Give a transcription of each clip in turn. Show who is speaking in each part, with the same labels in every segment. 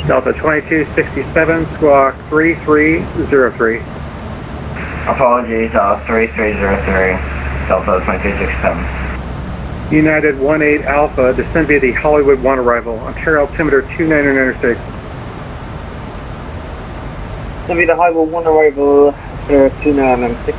Speaker 1: Delta 2267, squawk 3303.
Speaker 2: Apologies, 3303, Delta 2267.
Speaker 1: United 18 Alpha, descend via the Hollywood 1 arrival, Ontario altimeter 2996.
Speaker 3: Descend via the Hollywood 1 arrival, 2996,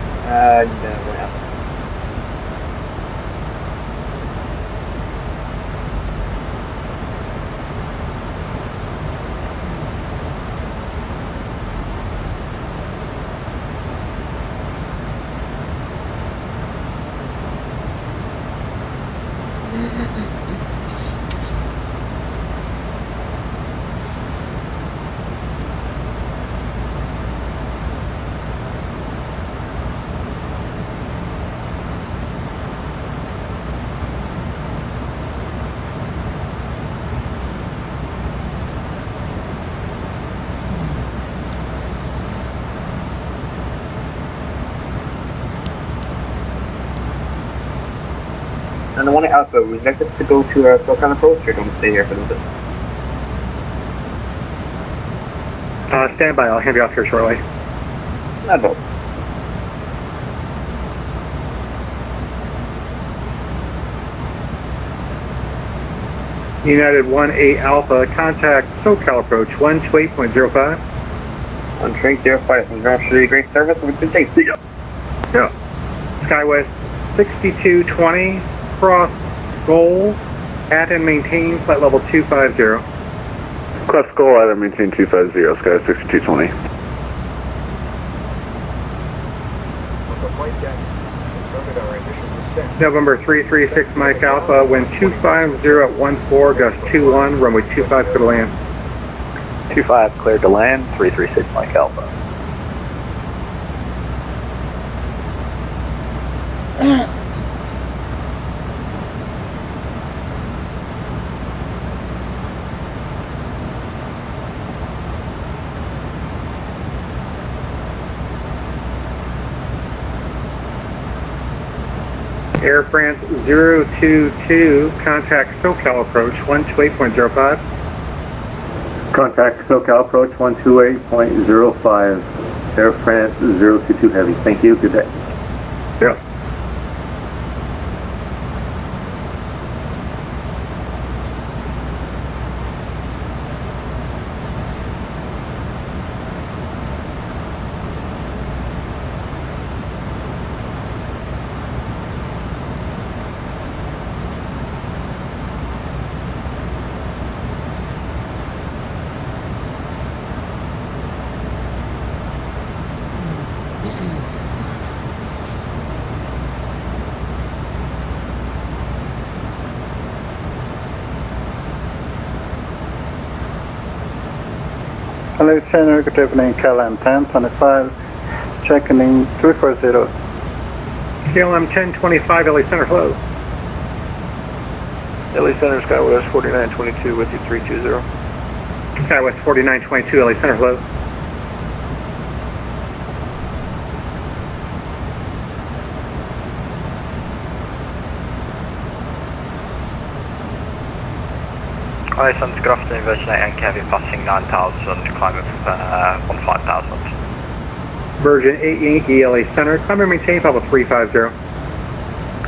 Speaker 3: And the 1 Alpha, would you like us to go to SoCal approach, or don't stay here for a little bit?
Speaker 1: Stand by, I'll hand you off here shortly.
Speaker 3: Not both.
Speaker 1: United 18 Alpha, contact SoCal approach 128.05.
Speaker 3: 128.05, congratulations, great service, have a good day. See ya.
Speaker 1: Yeah. Skywest 6220, cross goal, at and maintain flight level 250.
Speaker 4: Cross goal, at and maintain 250, Sky 6220.
Speaker 1: November 336 Mike Alpha, wind 250 at 14, gust 21, runway 25, clear to land.
Speaker 5: 25, cleared to land, 336 Mike Alpha.
Speaker 1: Air France 022, contact SoCal approach 128.05.
Speaker 6: Contact SoCal approach 128.05. Air France 022 Heavy. Thank you. Good day.
Speaker 1: Yeah.
Speaker 7: Hello, Center, good evening, KLAS 1025, checking in 340.
Speaker 1: KLM 1025, LA Center, hello.
Speaker 5: LA Center, Skywest 4922 with you 320.
Speaker 1: Skywest 4922, LA Center, hello.
Speaker 8: Hi, Sun, good afternoon, Virgin 8 and Heavy passing 9,000, climate 15,000.
Speaker 1: Virgin 8 Yankee, LA Center, climb and maintain level 350.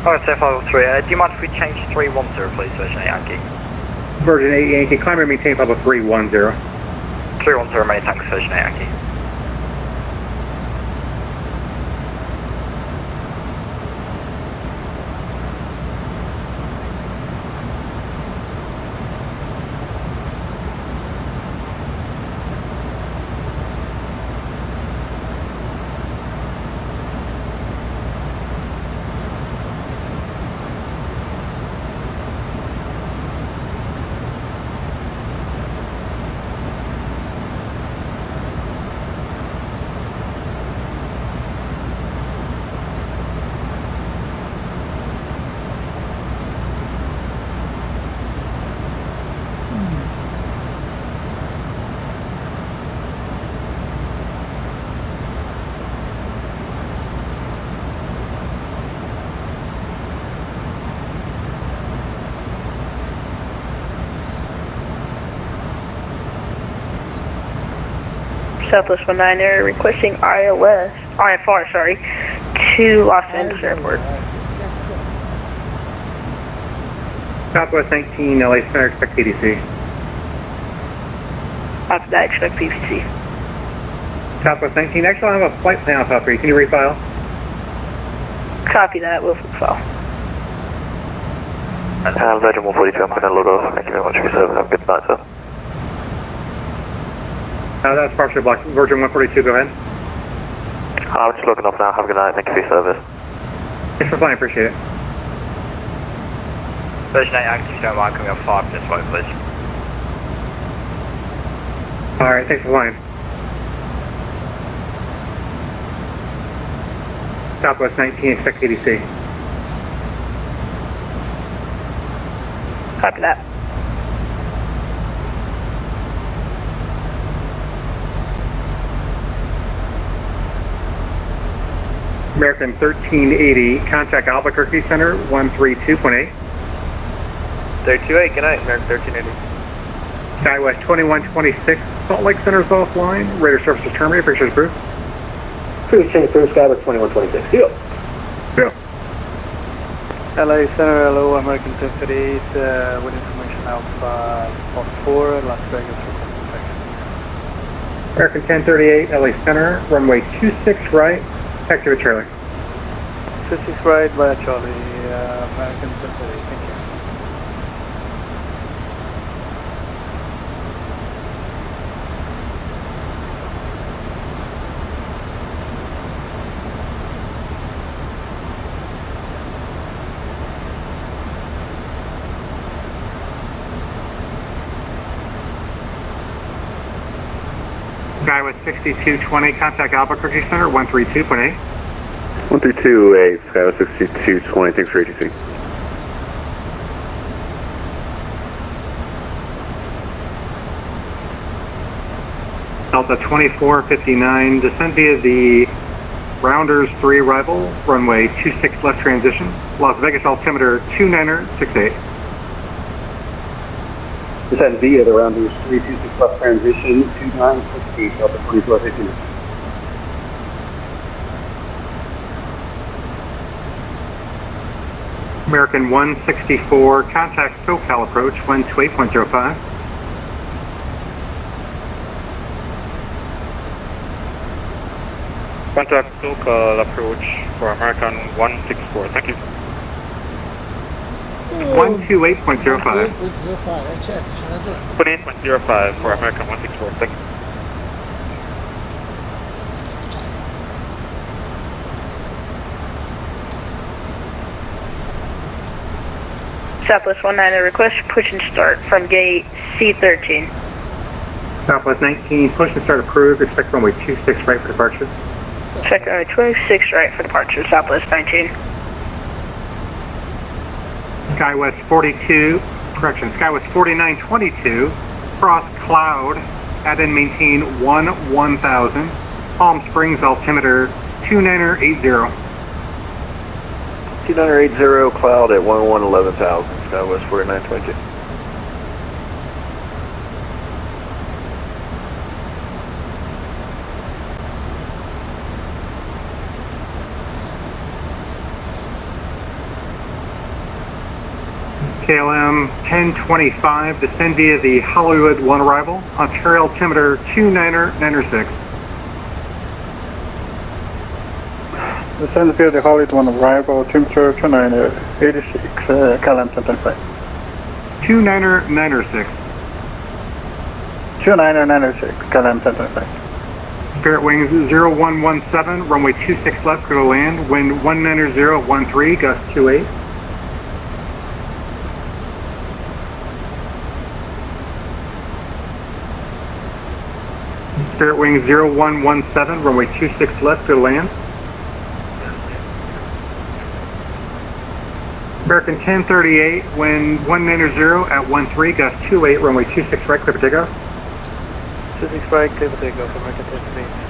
Speaker 8: Alright, so 503, do you mind if we change 310 please, Virgin 8 Yankee?
Speaker 1: Virgin 8 Yankee, climb and maintain level 310.
Speaker 8: 310, many thanks, Virgin 8 Yankee.
Speaker 9: Southwest 19 requesting IFR, sorry, to Los Angeles Airport.
Speaker 1: Southwest 19, LA Center, expect ATC.
Speaker 9: After that, expect PPC.
Speaker 1: Southwest 19, actually I have a flight plan on top 3. Can you refile?
Speaker 9: Copy that, we'll file.
Speaker 5: Virgin 142, I'm going to load off. Thank you very much for your service. Have a good night, sir.
Speaker 1: That's partially blocked. Virgin 142, go ahead.
Speaker 5: I'm just logging off now. Have a good night. Thank you for your service.
Speaker 1: Thanks for flying, appreciate it.
Speaker 8: Virgin 8 active, if you don't mind coming up 5 minutes away, please.
Speaker 1: Alright, thanks for flying. Southwest 19, expect ATC.
Speaker 9: Copy that.
Speaker 1: American 1380, contact Albuquerque Center 132.8.
Speaker 8: 328, good night, American 1380.
Speaker 1: SkyWest 2126, Salt Lake Center is offline. Radar services terminated, pictures approved.
Speaker 6: Cruise change through SkyWest 2126. Deal.
Speaker 1: Deal.
Speaker 7: LA Center, hello, American 1038, with information Alpha 44, Las Vegas.
Speaker 1: American 1038, LA Center, runway 26 right, activate Charlie.
Speaker 7: 26 right via Charlie, American 1038, thank you.
Speaker 1: SkyWest 6220, contact Albuquerque Center 132.8.
Speaker 4: 1328, SkyWest 6220, thanks for ATC.
Speaker 1: Delta 2459, descend via the Rounders 3 arrival, runway 26 left transition, Las Vegas altimeter 2968.
Speaker 6: Descend via the Rounders 326 left transition 2968, Delta 2459.
Speaker 1: American 164, contact SoCal approach 128.05.
Speaker 10: Contact SoCal approach for American 164, thank you.
Speaker 1: 128.05.
Speaker 10: Put in 105 for American 164, thank you.
Speaker 9: Southwest 19 request push and start from gate C13.
Speaker 1: Southwest 19, push and start approved, expect runway 26 right for departure.
Speaker 9: Check runway 26 right for departure, Southwest 19.
Speaker 1: SkyWest 4922, cross cloud, add and maintain 1000, Palm Springs altimeter 2980.
Speaker 5: 2980, cloud at 11,000, SkyWest 4922.
Speaker 1: KLM 1025, descend via the Hollywood 1 arrival, Ontario altimeter 2996.
Speaker 7: Descend via the Hollywood 1 arrival, temperature 2986, KLM 1025.
Speaker 1: 2996.
Speaker 7: 2996, KLM 1025.
Speaker 1: Spirit Wings 0117, runway 26 left, go to land, wind 19013, gust 28. Spirit Wings 0117, runway 26 left, go to land. American 1038, wind 190 at 13, gust 28, runway 26 right, clear for takeoff.
Speaker 7: 26 right, clear for takeoff, American 1038.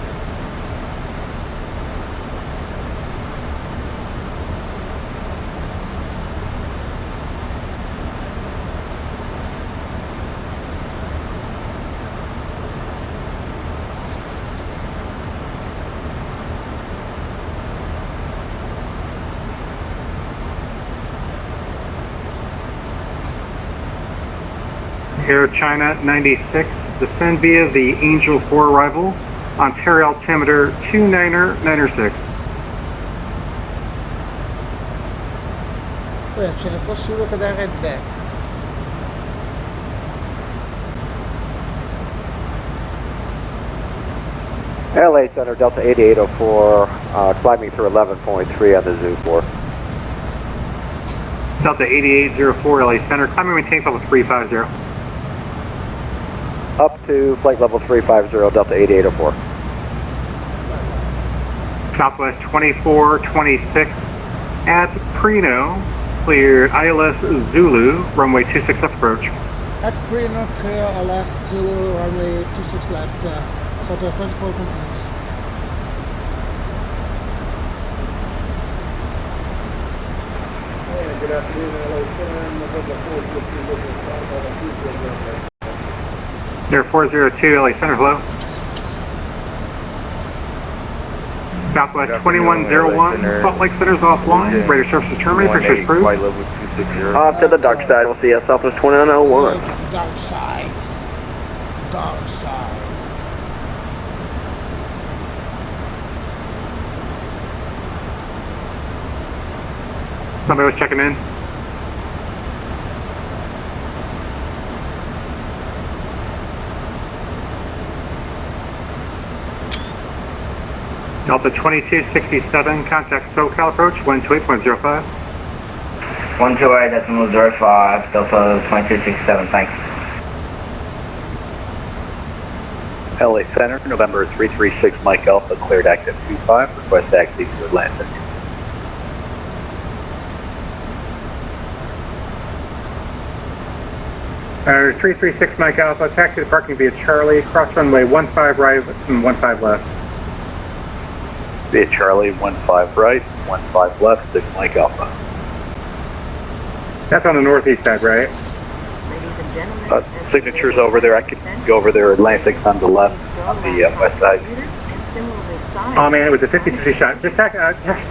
Speaker 1: Air China 96, descend via the Angel 4 arrival, Ontario altimeter 2996.
Speaker 11: Ce ne fosse uno che da Red Back.
Speaker 5: LA Center, Delta 8804, climbing through 11.3 on the Zoo 4.
Speaker 1: Delta 8804 LA Center, climbing maintain level 350.
Speaker 5: Up to flight level 350, Delta 8804.
Speaker 1: Southwest 2426 at Prino, clear ILS Zulu, runway 26 left approach.
Speaker 11: At Prino, clear ILS Zulu, runway 26 left, Southwest 24 continues. Good afternoon, LA Center, November 4th,
Speaker 1: Air 402 LA Center, hello. Southwest 2101, Salt Lake Center's offline, radar services terminated, pictures approved.
Speaker 2: Off to the dark side, we'll see you at Southwest 2101.
Speaker 11: Dark side. Dark side.
Speaker 1: Somebody was checking in. Delta 2267, contact SoCal approach 128.05.
Speaker 2: 128.05, Delta 2267, thanks.
Speaker 5: LA Center, November 336, Mike Alpha, cleared active 25, request taxi to Atlanta.
Speaker 1: Air 336 Mike Alpha, taxi to parking via Charlie, cross runway 15 right and 15 left.
Speaker 5: Via Charlie, 15 right, 15 left, 6 Mike Alpha.
Speaker 1: That's on the northeast side, right?
Speaker 5: Signature's over there. I could go over there. Atlantic's on the left, on the west side.
Speaker 1: Oh man, it was a 50-50 shot. Just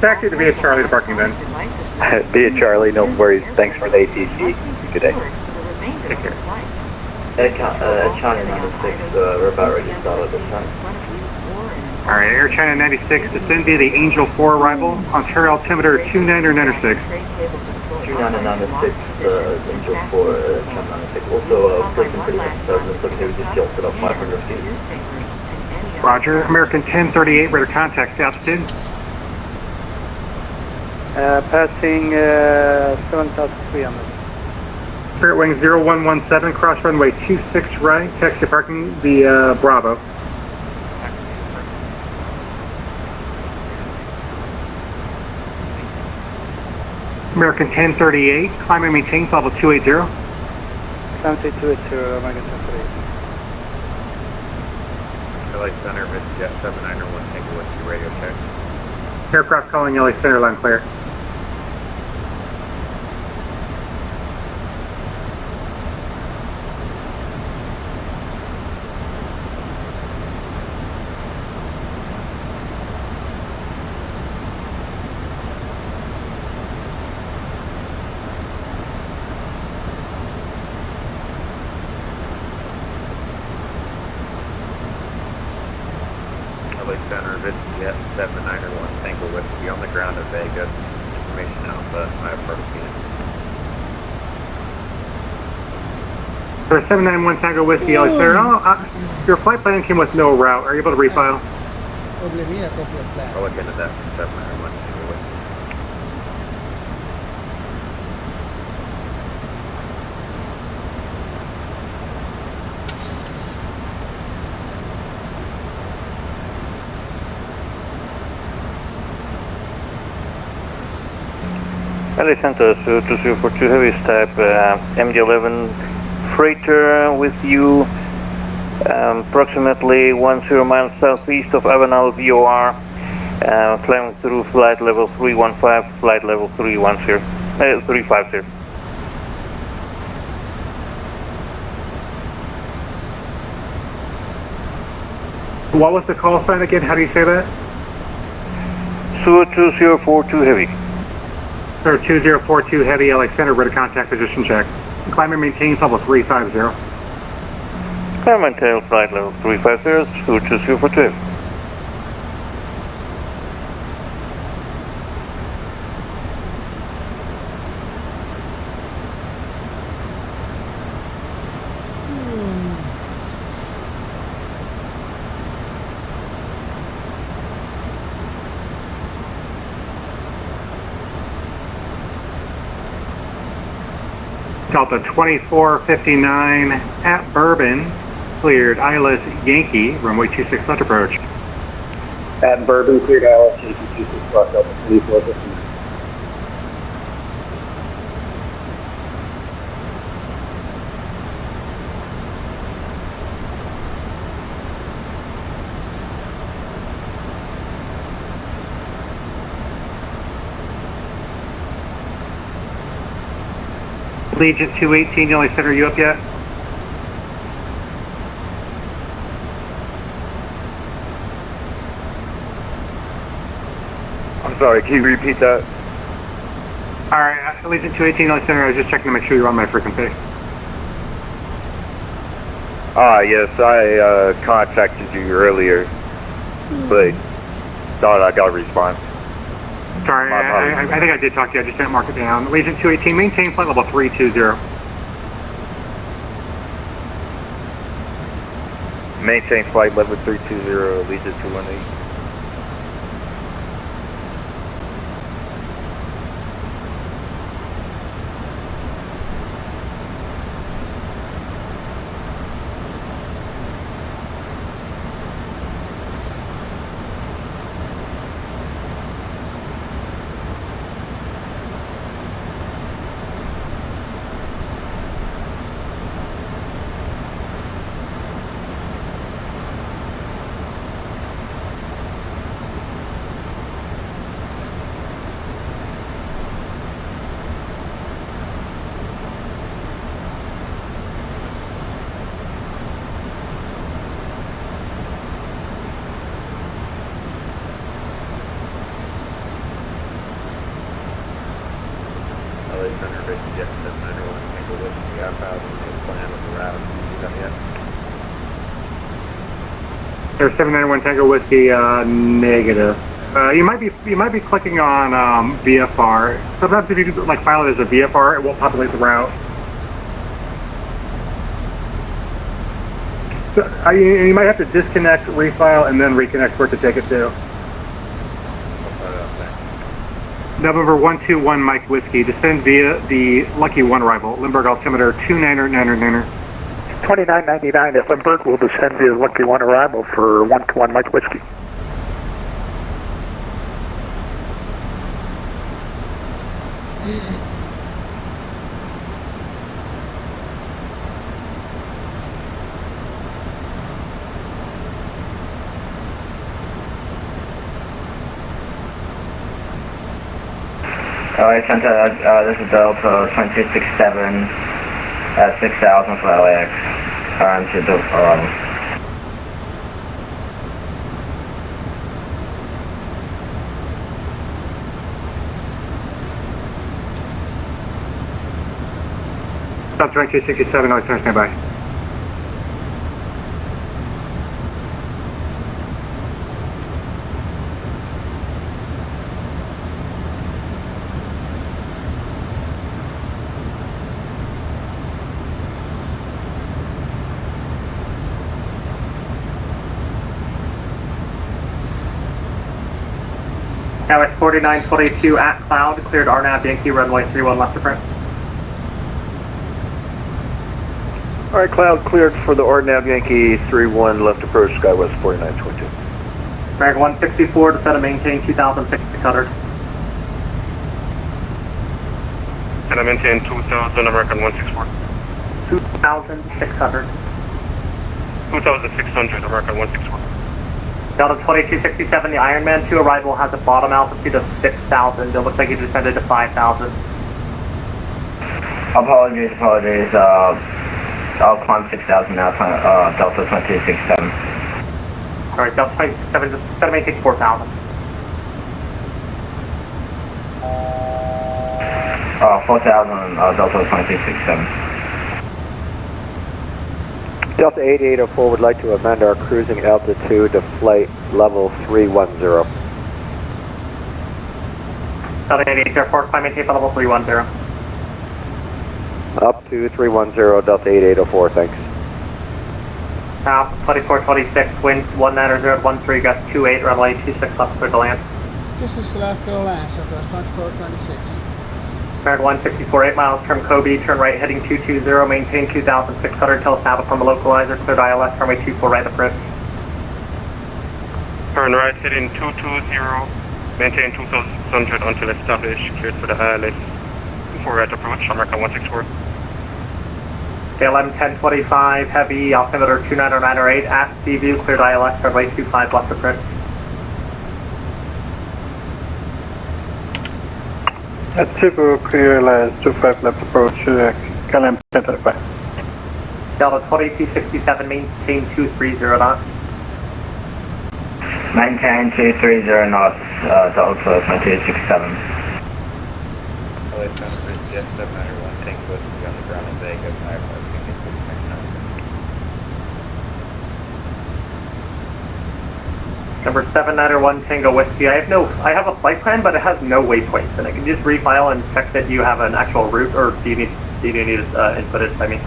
Speaker 1: taxi to via Charlie to parking then.
Speaker 5: Via Charlie, no worries. Thanks for the ATC. Good day.
Speaker 1: Take care.
Speaker 2: China 96, we're about ready to start at this time.
Speaker 1: Alright, Air China 96, descend via the Angel 4 arrival, Ontario altimeter 2996.
Speaker 2: 2996, Angel 4, China 96. Also, person pretty much looks like they were just tilted up 500 feet.
Speaker 1: Roger, American 1038, radar contact, altitude.
Speaker 7: Passing 7,300.
Speaker 1: Spirit Wing 0117, cross runway 26 right, taxi parking via Bravo. American 1038, climb and maintain level 280.
Speaker 7: Climb 280, American 1038.
Speaker 10: LA Center, Jet 791, Tango Whiskey radio check.
Speaker 1: Aircraft calling LA Center, line clear.
Speaker 10: LA Center, Jet 791, Tango Whiskey on the ground at Vegas. Information Alpha, my approach unit.
Speaker 1: For 791 Tango Whiskey, LA Center, your flight plan came with no route. Are you able to refile?
Speaker 10: I'll look into that for 791 Tango Whiskey.
Speaker 12: LA Center, so 2042 Heavy type MD-11 freighter with you, approximately 10 miles southeast of Avenal VOR, climbing through flight level 315, flight level 350.
Speaker 1: What was the call sign again? How do you say that?
Speaker 12: Suo 2042 Heavy.
Speaker 1: Sir, 2042 Heavy, LA Center, radar contact position check. Climb and maintain level 350.
Speaker 12: maintain flight level 350, switches you for 2.
Speaker 1: Delta 2459 at Bourbon, cleared ILS Yankee, runway 26 left approach.
Speaker 3: At Bourbon, cleared ILS Yankee 26 left, Delta 2459.
Speaker 1: Legion 218, Yellow Center, you up yet?
Speaker 10: I'm sorry, can you repeat that?
Speaker 1: Alright, Legion 218, Yellow Center, I was just checking to make sure you're on my frequency.
Speaker 10: Yes, I contacted you earlier, but thought I got a response.
Speaker 1: Sorry, I think I did talk to you, I just didn't mark it down. Legion 218, maintain flight level 320.
Speaker 10: Maintain flight level 320, Legion 218.
Speaker 1: There's 791 Tango Whiskey, negative. You might be clicking on VFR. Sometimes if you like file it as a VFR, it won't populate the route. So you might have to disconnect, refile, and then reconnect for it to take it to. November 121 Mike Whiskey, descend via the Lucky 1 arrival, Limburg altimeter 29999.
Speaker 13: 2999 at Limburg will descend via Lucky 1 arrival for 121 Mike Whiskey.
Speaker 14: Alright, Santa, this is Delta 2267 at 6,000 for LAX. I'm to the arrival.
Speaker 1: Delta 2267, I'll stand by.
Speaker 15: Now it's 4922 at Cloud, cleared RNAV Yankee runway 31 left approach.
Speaker 5: Alright, Cloud cleared for the RNAV Yankee 31 left approach, Skywest 4922.
Speaker 15: American 164 to set and maintain 2,600.
Speaker 16: And I maintain 2,000, American 164.
Speaker 15: 2,600.
Speaker 16: 2,600, American 164.
Speaker 15: Delta 2267, the Ironman 2 arrival has a bottom altitude of 6,000. It looks like you descended to 5,000.
Speaker 14: Apologies. I'll climb 6,000 now, Delta 2267.
Speaker 15: Alright, Delta 27, just set and maintain 4,000.
Speaker 14: 4,000, Delta 2267.
Speaker 5: Delta 8804 would like to amend our cruising altitude to flight level 310.
Speaker 15: Delta 8804, climb maintain flight level 310.
Speaker 5: Up to 310, Delta 8804, thanks.
Speaker 15: South 2426, wind 190.13, gust 28, runway 26 left, clear to land.
Speaker 11: This is Las Vegas KLAS, Southwest 2426.
Speaker 15: American 164, 8 miles from Kobe, turn right heading 220, maintain 2,600 till established from a localizer, cleared ILS, runway 24 right approach.
Speaker 16: Turn right heading 220, maintain 2,600 until established, cleared for the ILS. 24 right approach, American 164.
Speaker 15: KLM 1025, heavy, altimeter 29098, aft sea view, cleared ILS, runway 25 left approach.
Speaker 7: At Super clear LS 25 left approach, KLM 1025.
Speaker 15: Delta 2267, maintain 230 knots.
Speaker 14: Maintain 230 knots, Delta 2267.
Speaker 8: LA Center Bridge, Jet 791, Tango Whiskey on the ground in Vegas, IFR.
Speaker 15: Number 791 Tango Whiskey. I have a flight plan, but it has no waypoints, and I can just refile and check that you have an actual route, or do you need it inputted by me?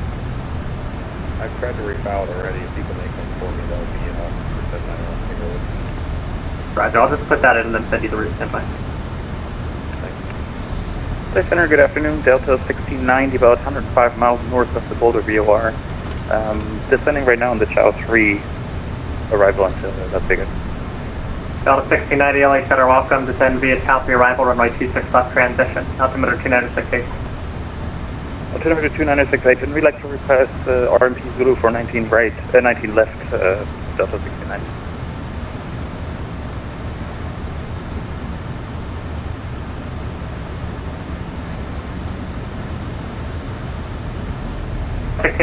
Speaker 8: I've tried to refile it already. If you can make one for me, that would be enough for 791 Tango Whiskey.
Speaker 15: Roger, I'll just put that in and then send you the route standby.
Speaker 17: LA Center, good afternoon. Delta 1690, about 105 miles north of the Boulder VOR. Descending right now on the Chow 3 arrival into Las Vegas.
Speaker 15: Delta 1690, LA Center, welcome. Descend via Chow 3 arrival, runway 26 left transition. Altimeter 296.8.
Speaker 17: Altimeter 296.8, and we'd like to request RMP Zulu for 19 right, 19 left, Delta 1690.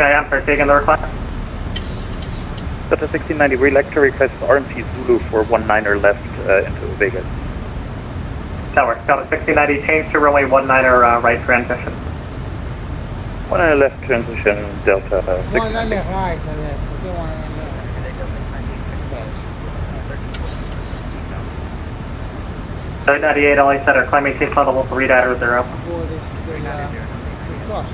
Speaker 15: I'm for taking the request.
Speaker 17: Delta 1690, we'd like to request RMP Zulu for 19er left into Vegas.
Speaker 15: That works. Delta 1690, change to runway 19er right transition.
Speaker 17: 19er left transition, Delta 1690.
Speaker 11: One on the right, and left. Okay, one on the left.
Speaker 15: 98 LA Center, climb maintain flight level 3.0.
Speaker 11: Before this, cross.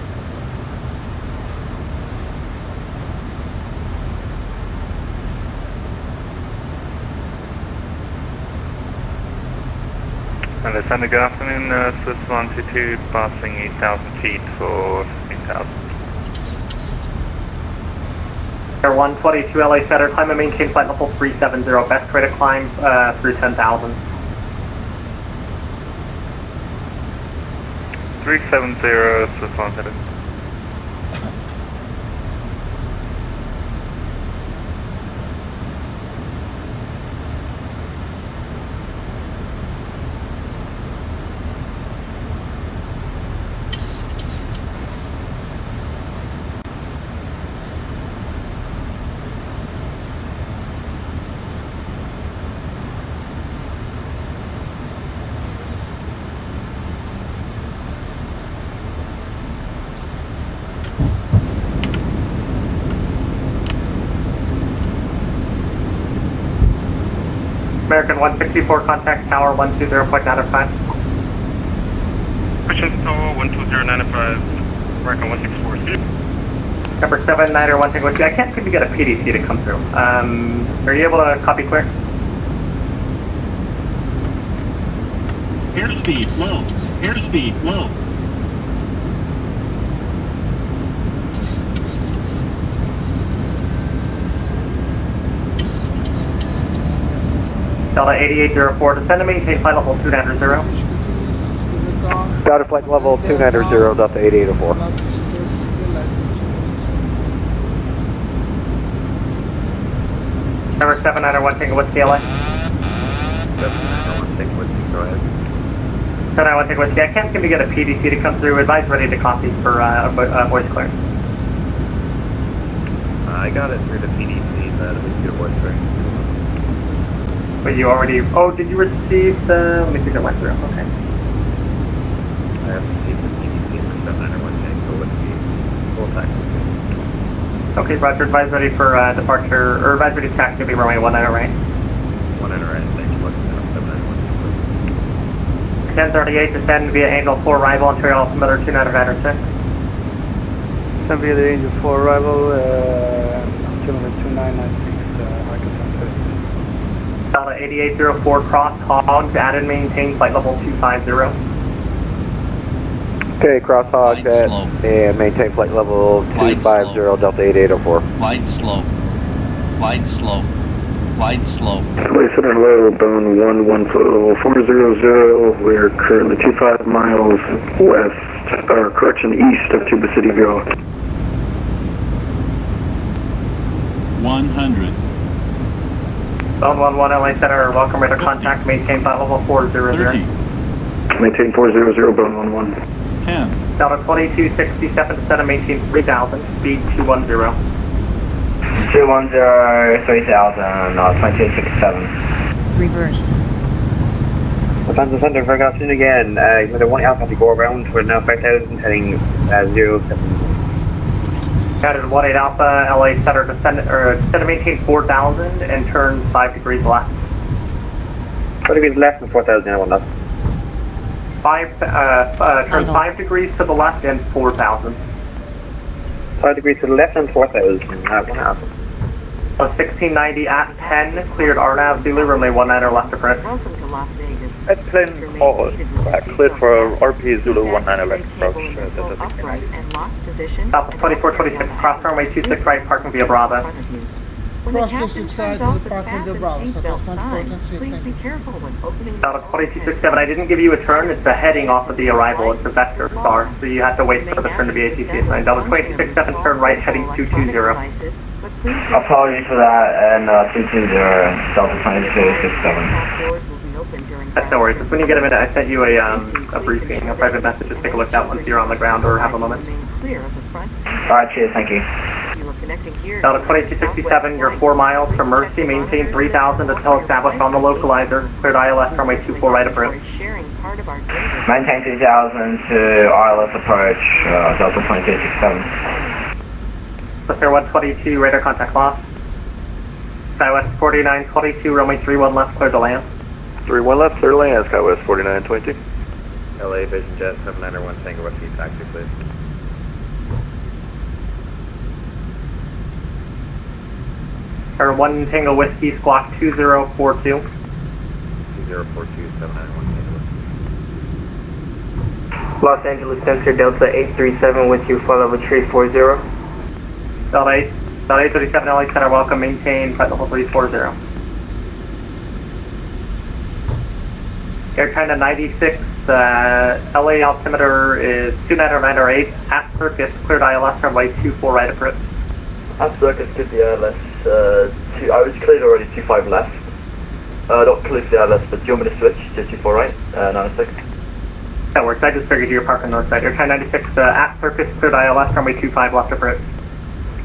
Speaker 8: LA Center, good afternoon. Swiss longitude passing 8,000 feet for 8,000.
Speaker 15: Air 122 LA Center, climb and maintain flight level 370. Best rate of climb through 10,000.
Speaker 8: 370, Swiss longitude.
Speaker 15: American 164, contact tower 120.95.
Speaker 16: Christian Tower 12095, American 164.
Speaker 15: Number 79er 1 Tango Whiskey. I can't seem to get a PDC to come through. Are you able to copy clear?
Speaker 18: Airspeed low. Airspeed low.
Speaker 15: Delta 8804, descend to maintain flight level 290.
Speaker 5: Delta flight level 290, Delta 8804.
Speaker 15: Number 79er 1 Tango Whiskey LA.
Speaker 8: 791 Tango Whiskey, go ahead.
Speaker 15: 79er 1 Tango Whiskey. I can't seem to get a PDC to come through. Advise ready to copy for voice clearance.
Speaker 8: I got it through the PDC, but let me get a voice clearance.
Speaker 15: But you already, did you receive the, let me see if it went through, okay.
Speaker 8: I have received the PDC for 791 Tango Whiskey, full taxi.
Speaker 15: Okay, Roger, advise ready for departure, or advise ready to taxi to be runway 19 right.
Speaker 2: 19 right, thank you, looking at 791.
Speaker 15: 1038, descend via Angel 4 arrival, Ontario altimeter 2996.
Speaker 7: Descend via the Angel 4 arrival, altimeter 2996,
Speaker 15: Delta 8804, cross hogs, added maintain flight level 250.
Speaker 5: Okay, cross hog and maintain flight level 250, Delta 8804.
Speaker 18: Glide slow. Glide slow. Glide slow.
Speaker 4: LA Center low, Boeing 11 flight level 400. We're currently 25 miles west, or correction, east of Tuba City Go.
Speaker 18: 100.
Speaker 15: Boeing 11 LA Center, welcome radar contact, maintain flight level 400.
Speaker 18: 30.
Speaker 4: Maintain 400, Boeing 11.
Speaker 18: 10.
Speaker 15: Delta 2267, descend and maintain 3000, speed 210.
Speaker 14: 210, 3000, 2867.
Speaker 19: Reverse.
Speaker 3: Lufthansa Center, very good afternoon again. Another 1 Alpha to go around. We're now 5000, heading 07.
Speaker 15: Guided 18 Alpha, LA Center, descend and maintain 4000 and turn 5 degrees left.
Speaker 3: 4 degrees left and 4000, I want that.
Speaker 15: Turn 5 degrees to the left and 4000.
Speaker 3: 5 degrees to the left and 4000, 1 Alpha.
Speaker 15: 1690 at 10, cleared RNAV, Zulu, runway 19 left approach.
Speaker 17: Welcome to Las Vegas. At 10, cleared for RP Zulu 19 left approach. Delta 1690.
Speaker 15: South 2426, cross runway 26 right, parking via Bravo.
Speaker 11: Cross district side to the parking via Bravo, Southwest 2426,
Speaker 19: Please be careful when opening.
Speaker 15: Delta 2267, I didn't give you a turn, it's the heading off of the arrival, it's a vector star, so you have to wait for the turn to be ATC assigned. Delta 2267, turn right, heading 220.
Speaker 14: Apologies for that, and 220, Delta 2267.
Speaker 15: That's no worries, just when you get a minute, I sent you a briefing, a private message, just take a look at that once you're on the ground or have a moment.
Speaker 14: Alright, cheers, thank you.
Speaker 15: Delta 2267, you're 4 miles from Mercy, maintain 3000 until established on the localizer, cleared ILS runway 24 right approach.
Speaker 14: Maintain 3000 to ILS approach, Delta 2267.
Speaker 15: Clear 122, radar contact lost. SkyWest 4922, runway 31 left, clear to land.
Speaker 10: 31 left, clear to land, SkyWest 4922.
Speaker 2: LA Vision Jet 791 Tango Whiskey, taxi please.
Speaker 15: Or 1 Tango Whiskey, squawk 2042.
Speaker 2: 2042, 791 Tango Whiskey.
Speaker 3: Los Angeles Center, Delta 837 with you, follow level 340.
Speaker 15: Delta 837 LA Center, welcome, maintain flight level 340. Air China 96, LA altimeter is 2998, at circus, cleared ILS runway 24 right approach.
Speaker 2: At circus, cleared the ILS, I was cleared already, 25 left. Not cleared the ILS, but do you want me to switch to 24 right, 96?
Speaker 15: That works, I just figured you were parking north side. Air China 96, at circus, cleared ILS runway 25 left approach.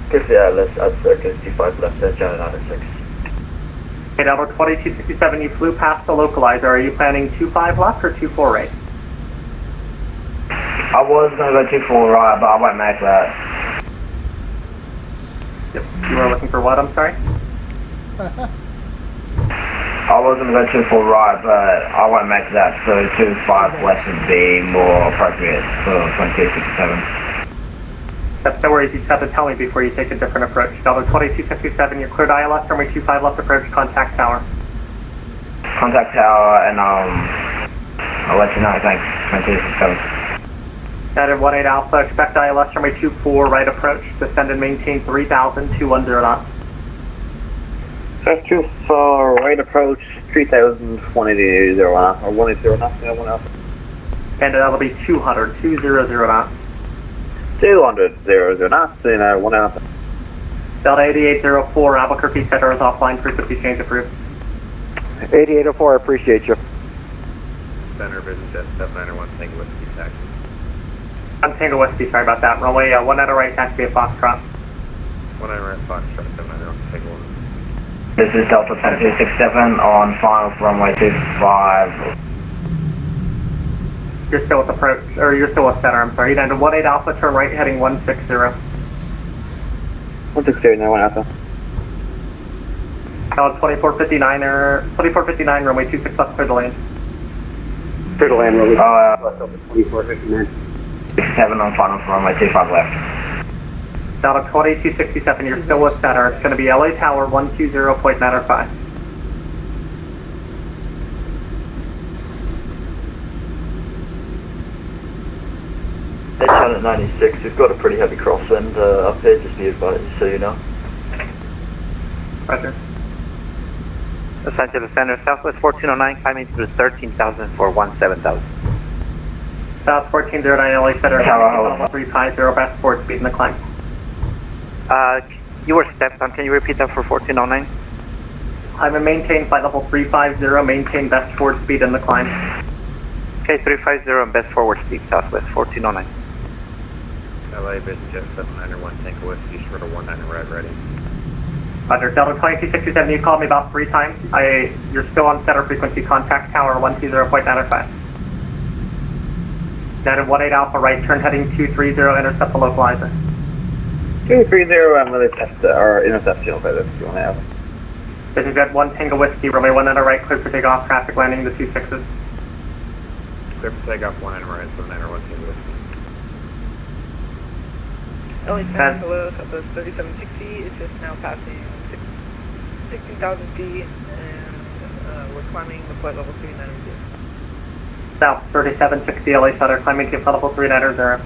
Speaker 2: Cleared the ILS, at circus, 25 left, China 96.
Speaker 15: Okay, Delta 2267, you flew past the localizer. Are you planning 25 left or 24 right?
Speaker 14: I was going to go 24 right, but I won't make that.
Speaker 15: Yep. You were looking for what, I'm sorry?
Speaker 14: I was going to go 24 right, but I won't make that, so 25 left would be more appropriate for 2267.
Speaker 15: That's no worries, you just have to tell me before you take a different approach. Delta 2267, you're cleared ILS, runway 25 left approach, contact tower.
Speaker 14: Contact tower, and I'll let you know, thanks, 2267.
Speaker 15: United 18 Alpha, expect ILS, runway 24 right approach, descend and maintain 3000, 210 knots.
Speaker 3: First 24 right approach, 3000, 180 knots, or 180 knots, yeah, 1 Alpha.
Speaker 15: And that'll be 200, 200 knots.
Speaker 3: 200, 0 knots, and 1 Alpha.
Speaker 15: Delta 8804, Albuquerque Center is offline, frequency change approved.
Speaker 5: 8804, I appreciate you.
Speaker 2: Center Vision Jet 791 Tango Whiskey, taxi.
Speaker 15: I'm Tango Whiskey, sorry about that. Runway 19 right, taxi at Foxtrot.
Speaker 2: 19 right, Foxtrot, 791 Tango Whiskey.
Speaker 14: This is Delta 2267 on final runway 25.
Speaker 15: You're still with approach, or you're still with center, I'm sorry. United 18 Alpha, turn right, heading 160.
Speaker 3: 160 now, 1 Alpha.
Speaker 15: 2459 runway 26 left, clear the lane.
Speaker 3: Clear the lane, runway.
Speaker 14: 2459. 67 on final for runway 25 left.
Speaker 15: Delta 2267, you're still with center. It's going to be LA Tower 120.95.
Speaker 2: It's at 96, we've got a pretty heavy crosswind up here, just be advised, so you know.
Speaker 15: Roger.
Speaker 5: Los Angeles Center, Southwest 1409, climbing through 13,000 for 17,000.
Speaker 15: South 1409, LA Center, level 350, best forward speed in the climb.
Speaker 5: You were stepped on, can you repeat that for 1409?
Speaker 15: I'm a maintain flight level 350, maintain best forward speed in the climb.
Speaker 5: Okay, 350 and best forward speed, Southwest 1409.
Speaker 10: LA Business 791 Tango Whiskey, short of 19 red ready.
Speaker 15: Roger, Delta 2267, you called me about 3 times. You're still on center frequency, contact tower 120.95. United 18 Alpha right, turn heading 230, intercept the localizer.
Speaker 3: 230, I'm going to test our intercept channel by this, if you want to have.
Speaker 15: Business Jet 1 Tango Whiskey, runway 19 right, clear for takeoff, traffic landing the 26s.
Speaker 10: Clear for takeoff, 19 right, 791 Tango Whiskey.
Speaker 20: LA Center, hello, Southwest 3760, it's just now passing 16,000 feet, and we're climbing the flight level 390.
Speaker 15: South 3760, LA Center, climbing to flight level 390.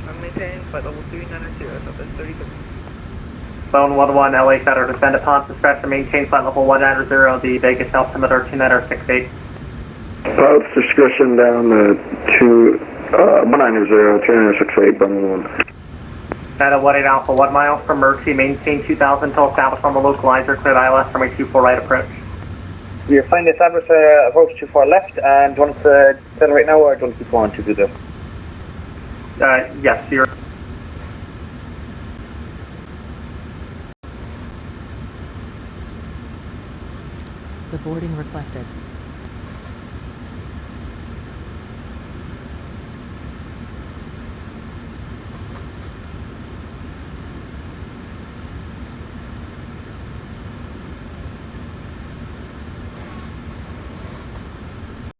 Speaker 20: I'm maintaining flight level 390, Southwest 37.
Speaker 15: Phone 11, LA Center, descend upon discretion, maintain flight level 190, the Vegas altimeter 2968.
Speaker 4: Pilots discretion down to 190, 2968, Boeing 1.
Speaker 15: United 18 Alpha, 1 mile from Mercy, maintain 2000 until established on the localizer, cleared ILS, runway 24 right approach.
Speaker 3: You're fine to establish approach 24 left, and do you want to accelerate now, or do you want to keep going to do this?
Speaker 15: Yes, you're...
Speaker 19: The boarding requested.